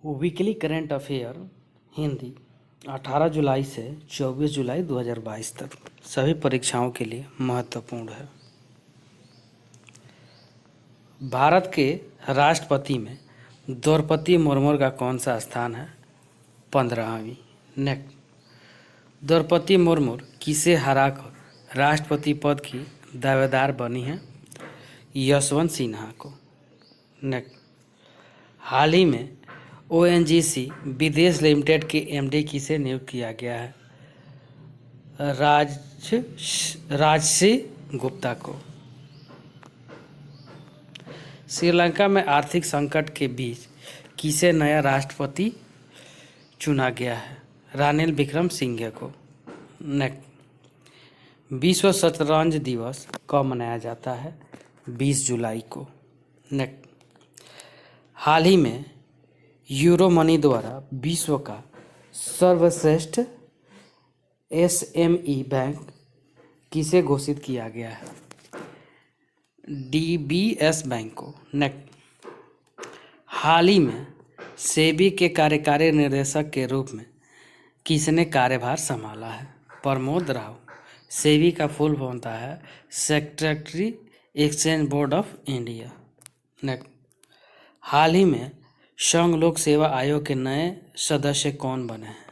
Weekly current affair Hindi 18 जुलाई से 24 जुलाई 2022 तक सभी परीक्षाओं के लिए महत्वपूर्ण है। भारत के राष्ट्रपति में द्रौपदी मुर्मू का कौन सा स्थान है? 15वीं। नेक्स्ट, द्रौपदी मुर्मू किसे हराकर राष्ट्रपति पद की दावेदार बनी है? यशवंत सिन्हा को। नेक्स्ट, हाल ही में ओएनजीसी विदेश लिमिटेड के एमडी किसे नियुक्त किया गया है? राजश्री गुप्ता को। श्रीलंका में आर्थिक संकट के बीच किसे नया राष्ट्रपति चुना गया है? रानिल विक्रमसिंघे को। नेक्स्ट, विश्व शतरंज दिवस कब मनाया जाता है? 20 जुलाई को। नेक्स्ट, हाल ही में यूरो मनी द्वारा विश्व का सर्वश्रेष्ठ एसएमई बैंक किसे घोषित किया गया है? डीबीएस बैंक को। नेक्स्ट, हाल ही में सेबी के कार्यकारी निर्देशक के रूप में किसने कार्यभार संभाला है? प्रमोद राव। सेबी का फुल फॉर्म होता है secretary exchange board of India. Next, हाल ही में संघ लोक सेवा आयोग के नए सदस्य कौन बने हैं?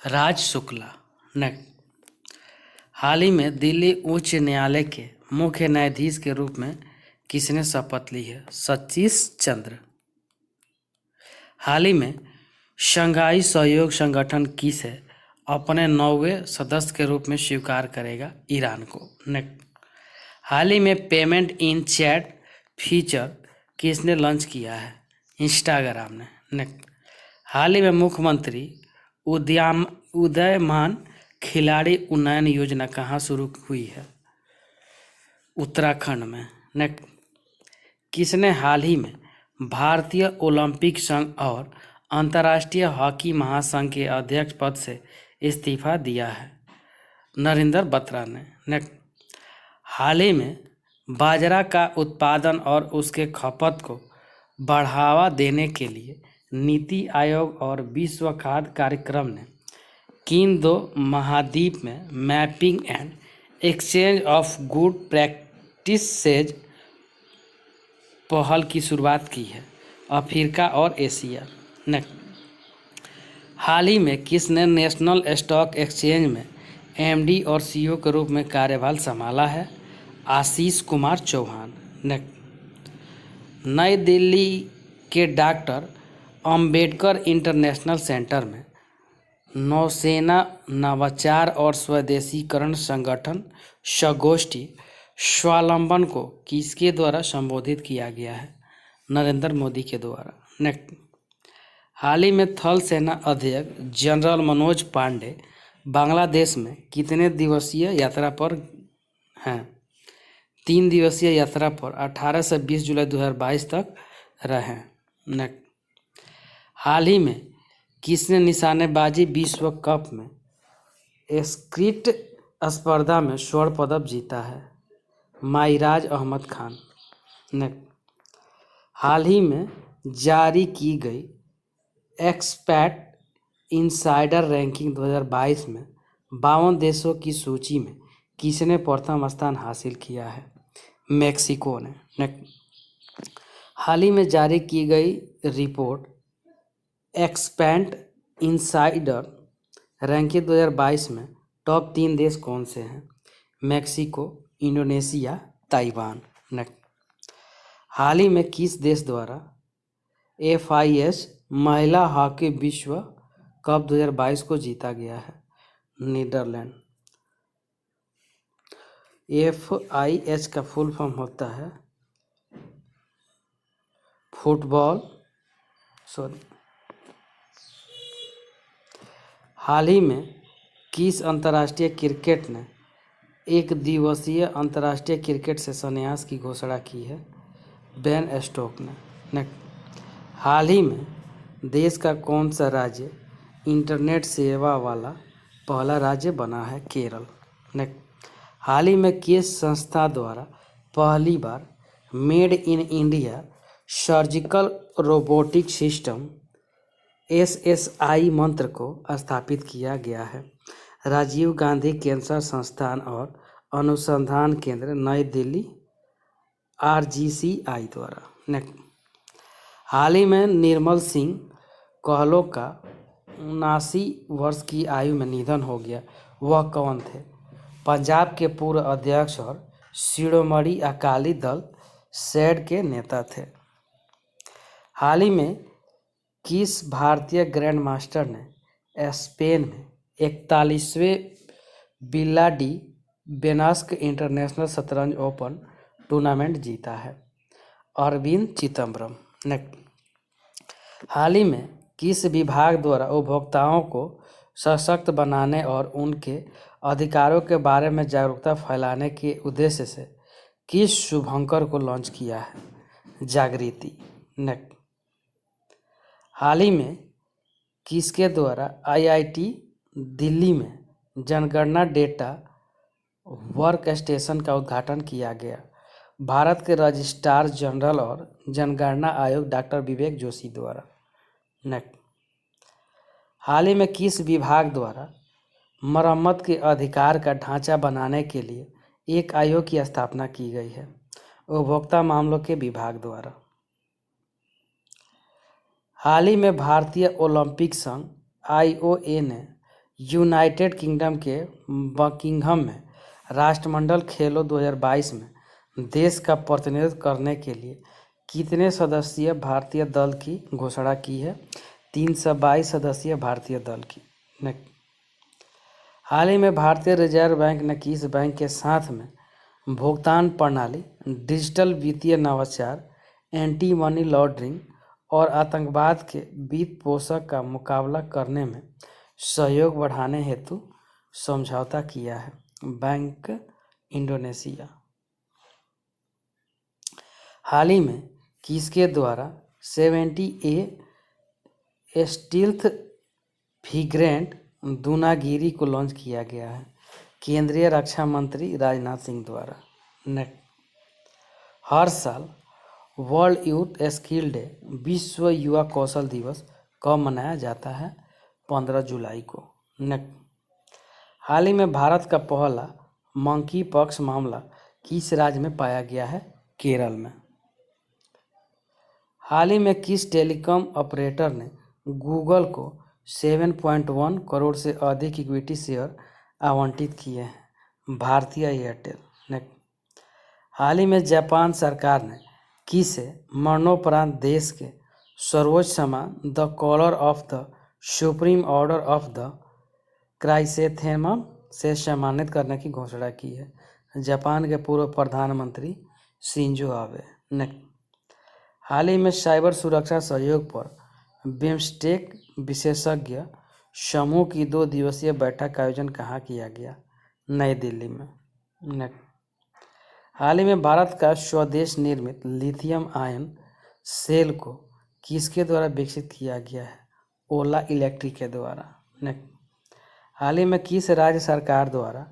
राज शुक्ला। नेक्स्ट, हाल ही में दिल्ली उच्च न्यायालय के मुख्य न्यायाधीश के रूप में किसने शपथ ली है? सतीश चंद्र। हाल ही में शंघाई सहयोग संगठन किसे अपने 9वें सदस्य के रूप में स्वीकार करेगा? ईरान को। नेक्स्ट, हाल ही में पेमेंट इन चैट फीचर किसने लॉन्च किया है? इंस्टाग्राम ने। नेक्स्ट, हाल ही में मुख्यमंत्री उदयमान खिलाड़ी उन्नयन योजना कहाँ शुरू हुई है? उत्तराखंड में। नेक्स्ट, किसने हाल ही में भारतीय ओलंपिक संघ और अंतर्राष्ट्रीय हॉकी महासंघ के अध्यक्ष पद से इस्तीफा दिया है? नरेंद्र बत्रा ने। नेक्स्ट, हाल ही में बाजरा का उत्पादन और उसके खपत को बढ़ावा देने के लिए नीति आयोग और विश्व खाद्य कार्यक्रम ने किन दो महाद्वीप में mapping and exchange of good practices पहल की शुरुआत की है? अफ्रीका और एशिया। नेक्स्ट, हाल ही में किसने नेशनल स्टॉक एक्सचेंज में एमडी और सीईओ के रूप में कार्यभार संभाला है? आशीष कुमार चौहान। नेक्स्ट, नई दिल्ली के डॉक्टर अंबेडकर इंटरनेशनल सेंटर में नौसेना नवाचार और स्वदेशीकरण संगठन संगोष्ठी स्वावलंबन को किसके द्वारा संबोधित किया गया है? नरेंद्र मोदी के द्वारा। नेक्स्ट, हाल ही में थल सेना अध्यक्ष जनरल मनोज पांडे बांग्लादेश में कितने दिवसीय यात्रा पर हैं? 3 दिवसीय यात्रा पर 18 से 20 जुलाई 2022 तक रहे। नेक्स्ट, हाल ही में किसने निशानेबाजी विश्व कप में स्क्रीट स्पर्धा में स्वर्ण पदक जीता है? माइराज अहमद खान। नेक्स्ट, हाल ही में जारी की गई एक्सपैट इनसाइडर रैंकिंग 2022 में 52 देशों की सूची में किसने प्रथम स्थान हासिल किया है? मेक्सिको ने। नेक्स्ट, हाल ही में जारी की गई रिपोर्ट एक्सपैट इनसाइडर रैंकिंग 2022 में टॉप 3 देश कौन से हैं? Mexico, Indonesia, Taiwan. नेक्स्ट, हाल ही में किस देश द्वारा FIS महिला हॉकी विश्व कप 2022 को जीता गया है? नीदरलैंड। FIS का फुल फॉर्म होता है हाल ही में किस अंतर्राष्ट्रीय क्रिकेट ने एक दिवसीय अंतर्राष्ट्रीय क्रिकेट से संन्यास की घोषणा की है? बेन स्टोक्स ने। नेक्स्ट, हाल ही में देश का कौन सा राज्य इंटरनेट सेवा वाला पहला राज्य बना है? केरल। नेक्स्ट, हाल ही में किस संस्था द्वारा पहली बार made in India surgical robotic system SSI Mantra को स्थापित किया गया है। राजीव गांधी कैंसर संस्थान और अनुसंधान केंद्र नई दिल्ली RGCI द्वारा। नेक्स्ट, हाल ही में निर्मल सिंह कहलों का 79 वर्ष की आयु में निधन हो गया। वह कौन थे? पंजाब के पूर्व अध्यक्ष और शिरोमणि अकाली दल SED के नेता थे। हाल ही में किस भारतीय ग्रैंड मास्टर ने स्पेन में 41वें विला डी बेनास्क इंटरनेशनल शतरंज ओपन टूर्नामेंट जीता है? अरविंद चिदम्बरम। नेक्स्ट, हाल ही में किस विभाग द्वारा उपभोक्ताओं को सशक्त बनाने और उनके अधिकारों के बारे में जागरूकता फैलाने के उद्देश्य से किस शुभंकर को लॉन्च किया है? जागृति। नेक्स्ट, हाल ही में किसके द्वारा IIT दिल्ली में जनगणना डेटा वर्क स्टेशन का उद्घाटन किया गया? भारत के रजिस्ट्रार जनरल और जनगणना आयोग डॉक्टर विवेक जोशी द्वारा। नेक्स्ट, हाल ही में किस विभाग द्वारा मरम्मत के अधिकार का ढांचा बनाने के लिए एक आयोग की स्थापना की गई है? उपभोक्ता मामलों के विभाग द्वारा। हाल ही में भारतीय ओलंपिक संघ IOA ने यूनाइटेड किंगडम के बकिंघम में राष्ट्रमंडल खेलों 2022 में देश का प्रतिनिधित्व करने के लिए कितने सदस्यीय भारतीय दल की घोषणा की है? 322 सदस्यीय भारतीय दल की। नेक्स्ट, हाल ही में भारतीय रिजर्व बैंक ने किस बैंक के साथ में भुगतान प्रणाली, डिजिटल वित्तीय नवाचार, एंटी मनी लॉन्ड्रिंग और आतंकवाद के वित्त पोषण का मुकाबला करने में सहयोग बढ़ाने हेतु समझौता किया है? Bank Indonesia. हाल ही में किसके द्वारा 70A स्टील्थ फ्रिगेट दूनागिरी को लॉन्च किया गया है? केंद्रीय रक्षा मंत्री राजनाथ सिंह द्वारा। नेक्स्ट, हर साल वर्ल्ड यूथ स्किल डे विश्व युवा कौशल दिवस कब मनाया जाता है? 15 जुलाई को। नेक्स्ट, हाल ही में भारत का पहला मंकी पॉक्स मामला किस राज्य में पाया गया है? केरल में। हाल ही में किस टेलीकॉम ऑपरेटर ने गूगल को 7.1 करोड़ से अधिक इक्विटी शेयर आवंटित किए हैं? भारतीय एयरटेल। नेक्स्ट, हाल ही में जापान सरकार ने किसे मरणोपरांत देश के सर्वोच्च सम्मान the collar of the supreme order of the chrysanthemum से सम्मानित करने की घोषणा की है? जापान के पूर्व प्रधानमंत्री शिंजो आबे। नेक्स्ट, हाल ही में साइबर सुरक्षा सहयोग पर बिम्स्टेक विशेषज्ञ समूह की 2 दिवसीय बैठक का आयोजन कहाँ किया गया? नई दिल्ली में। नेक्स्ट, हाल ही में भारत का स्वदेश निर्मित लिथियम आयन सेल को किसके द्वारा विकसित किया गया है? ओला इलेक्ट्रिक के द्वारा। नेक्स्ट, हाल ही में किस राज्य सरकार द्वारा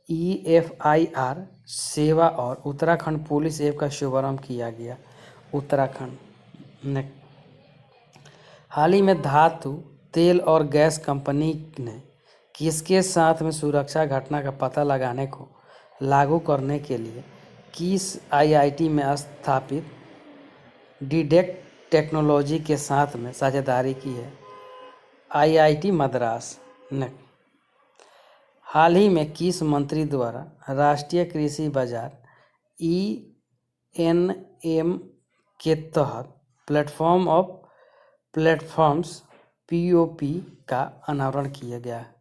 EFIR सेवा और उत्तराखंड पुलिस ऐप का शुभारंभ किया गया? उत्तराखंड। नेक्स्ट, हाल ही में धातु, तेल और गैस कंपनी ने किसके साथ में सुरक्षा घटना का पता लगाने को लागू करने के लिए किस IIT में स्थापित डिटेक्ट टेक्नोलॉजी के साथ में साझेदारी की है? IIT मद्रास। नेक्स्ट, हाल ही में किस मंत्री द्वारा राष्ट्रीय कृषि बाजार ENM के तहत प्लेटफॉर्म ऑफ प्लेटफॉर्म्स POP का अनावरण किया गया है?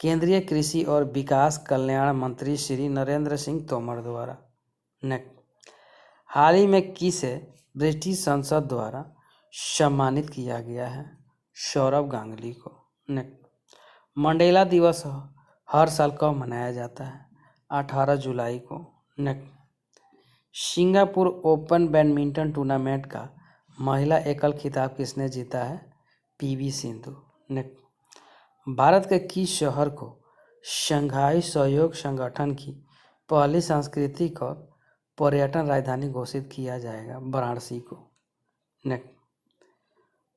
केंद्रीय कृषि और विकास कल्याण मंत्री श्री नरेंद्र सिंह तोमर द्वारा। नेक्स्ट, हाल ही में किसे ब्रिटिश संसद द्वारा सम्मानित किया गया है? सौरव गांगुली को। नेक्स्ट, मंडेला दिवस हर साल कब मनाया जाता है? 18 जुलाई को। Next, Singapore open badminton tournament का महिला एकल खिताब किसने जीता है? PV सिंधु। नेक्स्ट, भारत के किस शहर को शंघाई सहयोग संगठन की पहली सांस्कृतिक और पर्यटन राजधानी घोषित किया जाएगा? वाराणसी को। नेक्स्ट,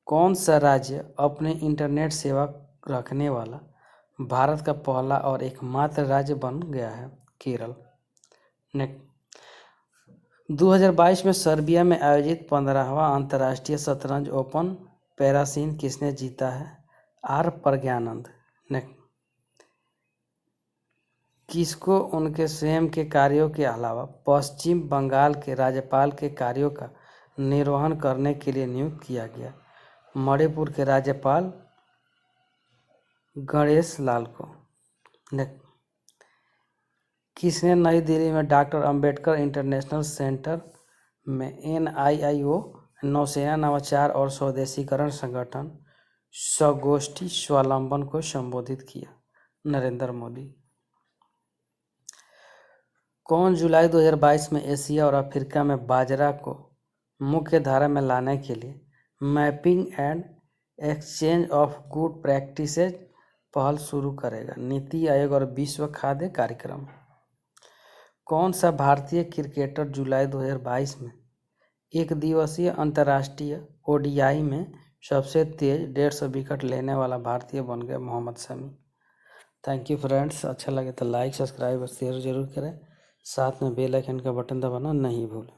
कौन सा राज्य अपने इंटरनेट सेवा रखने वाला भारत का पहला और एकमात्र राज्य बन गया है? केरल। नेक्स्ट, 2022 में सर्बिया में आयोजित 15वां अंतर्राष्ट्रीय शतरंज ओपन पैरासीन किसने जीता है? आर प्रज्ञानंद। नेक्स्ट, किसको उनके स्वयं के कार्यों के अलावा पश्चिम बंगाल के राज्यपाल के कार्यों का निर्वहन करने के लिए नियुक्त किया गया? मणिपुर के राज्यपाल गणेश लाल को। नेक्स्ट, किसने नई दिल्ली में डॉक्टर अंबेडकर इंटरनेशनल सेंटर में NIIO नौसेना नवाचार और स्वदेशीकरण संगठन स्वगोष्ठी स्वावलंबन को संबोधित किया? नरेंद्र मोदी। कौन जुलाई 2022 में एशिया और अफ्रीका में बाजरा को मुख्य धारा में लाने के लिए mapping and exchange of good practices पहल शुरू करेगा? नीति आयोग और विश्व खाद्य कार्यक्रम। कौन सा भारतीय क्रिकेटर जुलाई 2022 में एक दिवसीय अंतर्राष्ट्रीय ODI में सबसे तेज 150 विकेट लेने वाला भारतीय बन गया? Mohammed Shami. Thank you friends, अच्छा लगे तो लाइक सब्सक्राइब और शेयर जरूर करें, साथ में बेल आइकन का बटन दबाना नहीं भूलें।